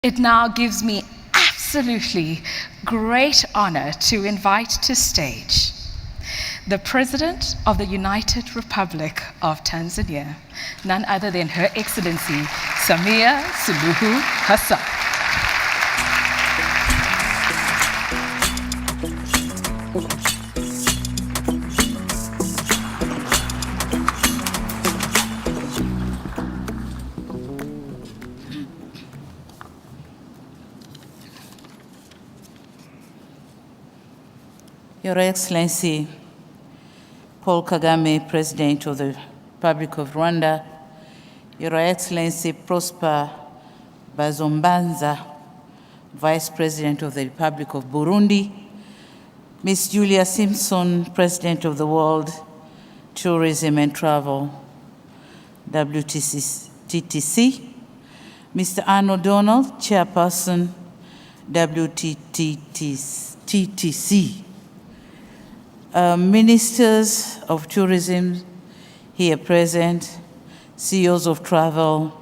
It now gives me absolutely great honor to invite to stage the President of the United Republic of Tanzania, none other than Her Excellency Samia Suluhu Hassan. Your Excellency Paul Kagame, President of the Republic of Rwanda, Your Excellency Prosper Bazombanza, Vice President of the Republic of Burundi, Ms. Julia Simpson, President of the World Tourism and Travel, WTTC, Mr. Arnold Donald, Chairperson, WTTC, Ministers of Tourism here present, CEOs of travel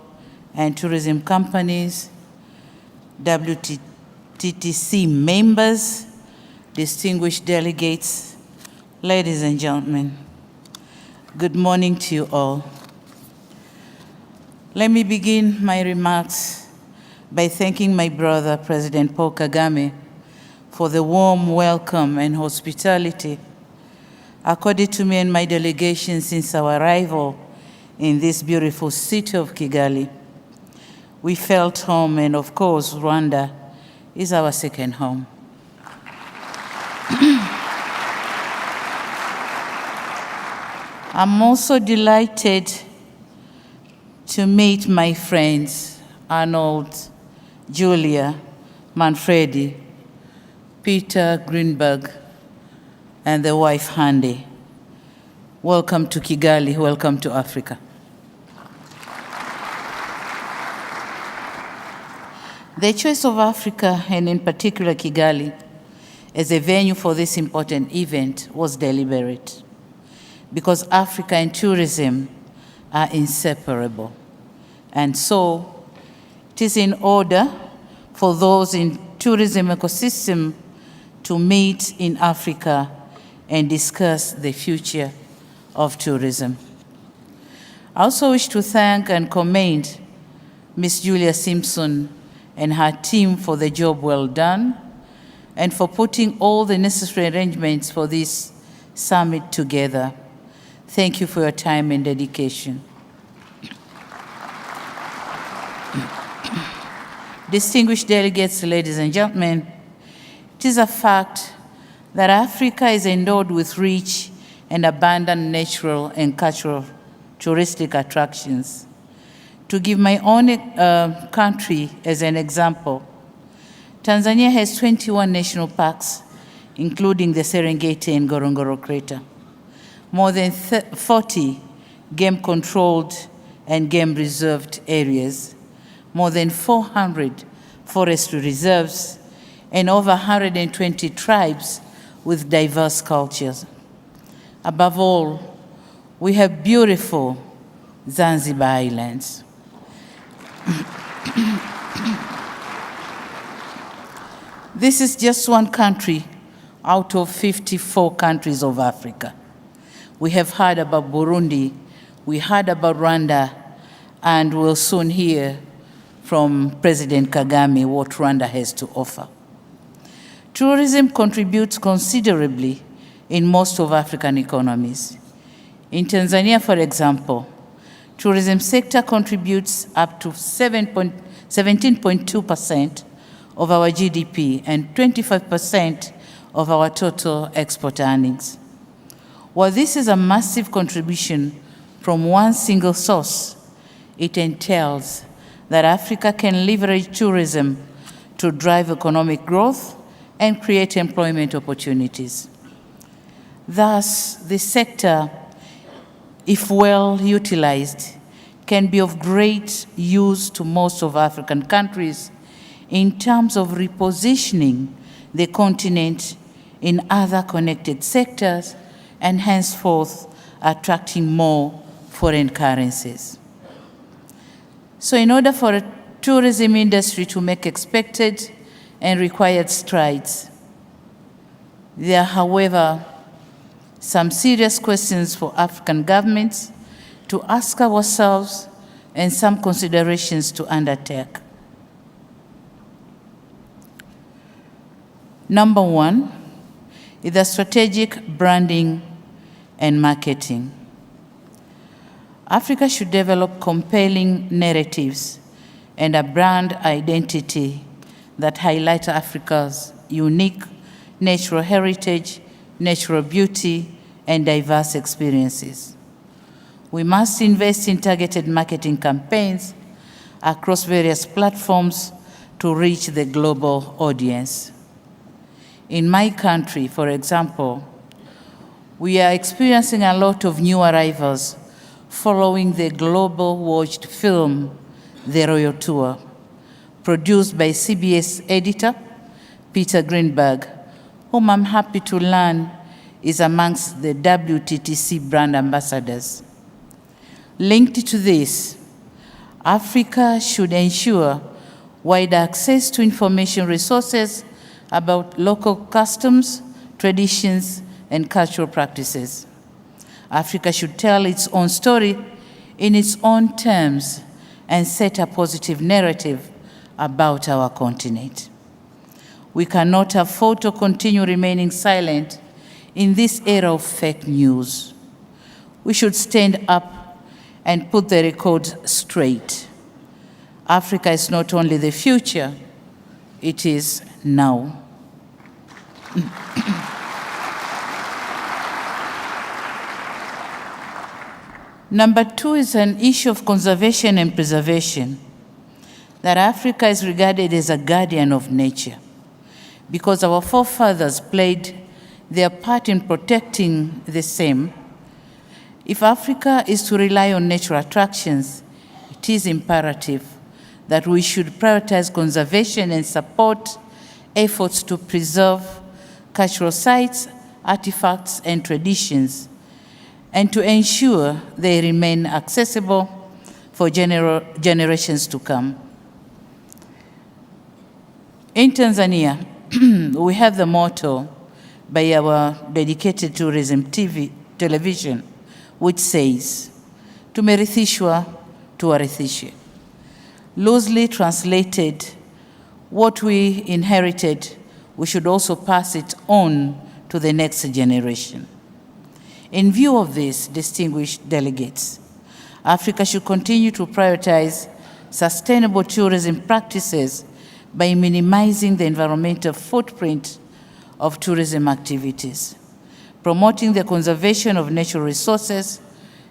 and tourism companies, WTTC members, distinguished delegates, ladies and gentlemen, good morning to you all. Let me begin my remarks by thanking my brother, President Paul Kagame, for the warm welcome and hospitality accorded to me and my delegation since our arrival in this beautiful city of Kigali. We felt home, and of course, Rwanda is our second home. I'm also delighted to meet my friends, Arnold, Julia, Manfredi, Peter Greenberg, and the wife, Hande. Welcome to Kigali, welcome to Africa. The choice of Africa, and in particular Kigali, as a venue for this important event was deliberate, because Africa and tourism are inseparable. And so, it is in order for those in tourism ecosystem to meet in Africa and discuss the future of tourism. I also wish to thank and commend Ms. Julia Simpson and her team for the job well done and for putting all the necessary arrangements for this summit together. Thank you for your time and dedication. Distinguished delegates, ladies and gentlemen, it is a fact that Africa is endowed with rich and abundant natural and cultural touristic attractions. To give my own country as an example, Tanzania has 21 national parks, including the Serengeti and Ngorongoro Crater, more than 40 game-controlled and game-reserved areas, more than 400 forestry reserves, and over 120 tribes with diverse cultures. Above all, we have beautiful Zanzibar Islands. This is just one country out of 54 countries of Africa. We have heard about Burundi, we heard about Rwanda, and we'll soon hear from President Kagame what Rwanda has to offer. Tourism contributes considerably in most of African economies. In Tanzania, for example, tourism sector contributes up to 17.2% of our GDP and 25% of our total export earnings. While this is a massive contribution from one single source, it entails that Africa can leverage tourism to drive economic growth and create employment opportunities. Thus, the sector, if well utilized, can be of great use to most of African countries in terms of repositioning the continent in other connected sectors and henceforth attracting more foreign currencies. So in order for tourism industry to make expected and required strides. There are, however, some serious questions for African governments to ask ourselves and some considerations to undertake. Number one is the strategic branding and marketing. Africa should develop compelling narratives and a brand identity that highlight Africa's unique natural heritage, natural beauty, and diverse experiences. We must invest in targeted marketing campaigns across various platforms to reach the global audience. In my country, for example, we are experiencing a lot of new arrivals following the global watched film, The Royal Tour, produced by CBS editor Peter Greenberg, whom I'm happy to learn is amongst the WTTC brand ambassadors. Linked to this, Africa should ensure wide access to information resources about local customs, traditions, and cultural practices. Africa should tell its own story in its own terms and set a positive narrative about our continent. We cannot afford to continue remaining silent in this era of fake news. We should stand up and put the record straight. Africa is not only the future, it is now. Number two is an issue of conservation and preservation, that Africa is regarded as a guardian of nature because our forefathers played their part in protecting the same. If Africa is to rely on natural attractions, it is imperative that we should prioritize conservation and support efforts to preserve cultural sites, artifacts, and traditions, and to ensure they remain accessible for generations to come. In Tanzania, we have the motto by our dedicated tourism television, which says, "Tumerithishwa tuwarithishe." Loosely translated, what we inherited, we should also pass it on to the next generation. In view of this, distinguished delegates, Africa should continue to prioritize sustainable tourism practices by minimizing the environmental footprint of tourism activities, promoting the conservation of natural resources,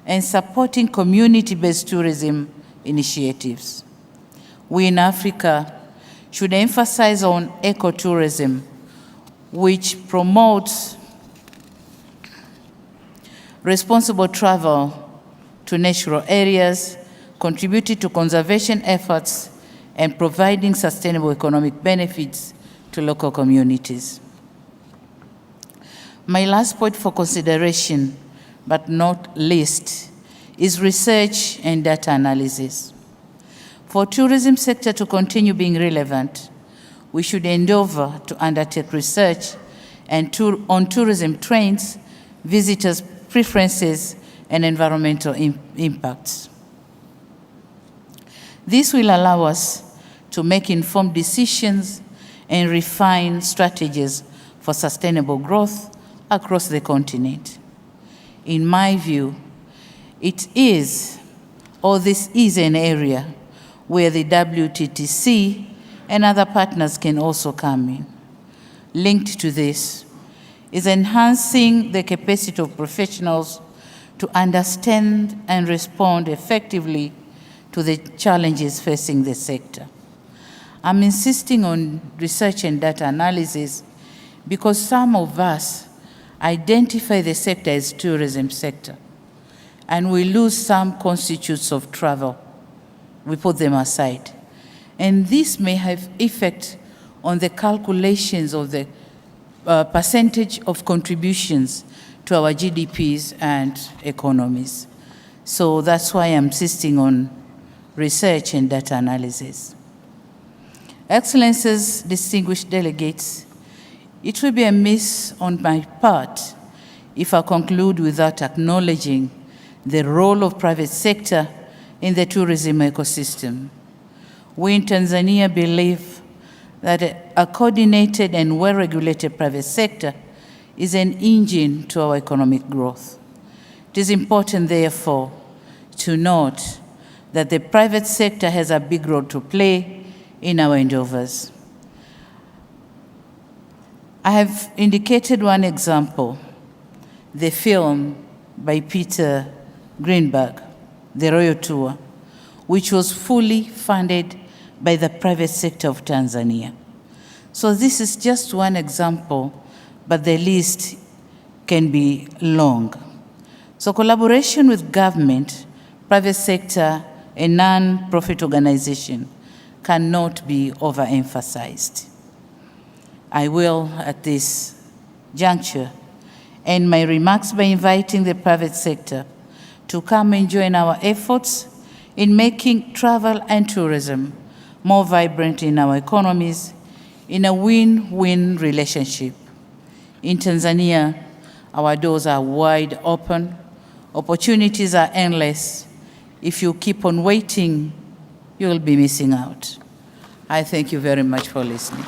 and supporting community-based tourism initiatives. We in Africa should emphasize on ecotourism, which promotes responsible travel to natural areas, contributing to conservation efforts, and providing sustainable economic benefits to local communities. My last point for consideration, but not least, is research and data analysis. For tourism sector to continue being relevant, we should endeavor to undertake research on tourism trends, visitors' preferences, and environmental impacts. This will allow us to make informed decisions and refine strategies for sustainable growth across the continent. In my view, this is an area where the WTTC and other partners can also come in. Linked to this is enhancing the capacity of professionals to understand and respond effectively to the challenges facing the sector. I'm insisting on research and data analysis because some of us identify the sector as tourism sector, and we lose some constitutes of travel. We put them aside. And this may have effect on the calculations of the percentage of contributions to our GDPs and economies. So that's why I'm insisting on research and data analysis. Excellencies, distinguished delegates, it will be amiss on my part if I conclude without acknowledging the role of private sector in the tourism ecosystem. We in Tanzania believe that a coordinated and well-regulated private sector is an engine to our economic growth. It is important, therefore, to note that the private sector has a big role to play in our endeavors. I have indicated one example, the film by Peter Greenberg, The Royal Tour, which was fully funded by the private sector of Tanzania. So this is just one example, but the list can be long. So collaboration with government, private sector, and non-profit organization cannot be overemphasized. I will, at this juncture, end my remarks by inviting the private sector to come and join our efforts in making travel and tourism more vibrant in our economies in a win-win relationship. In Tanzania, our doors are wide open, opportunities are endless. If you keep on waiting, you will be missing out. I thank you very much for listening.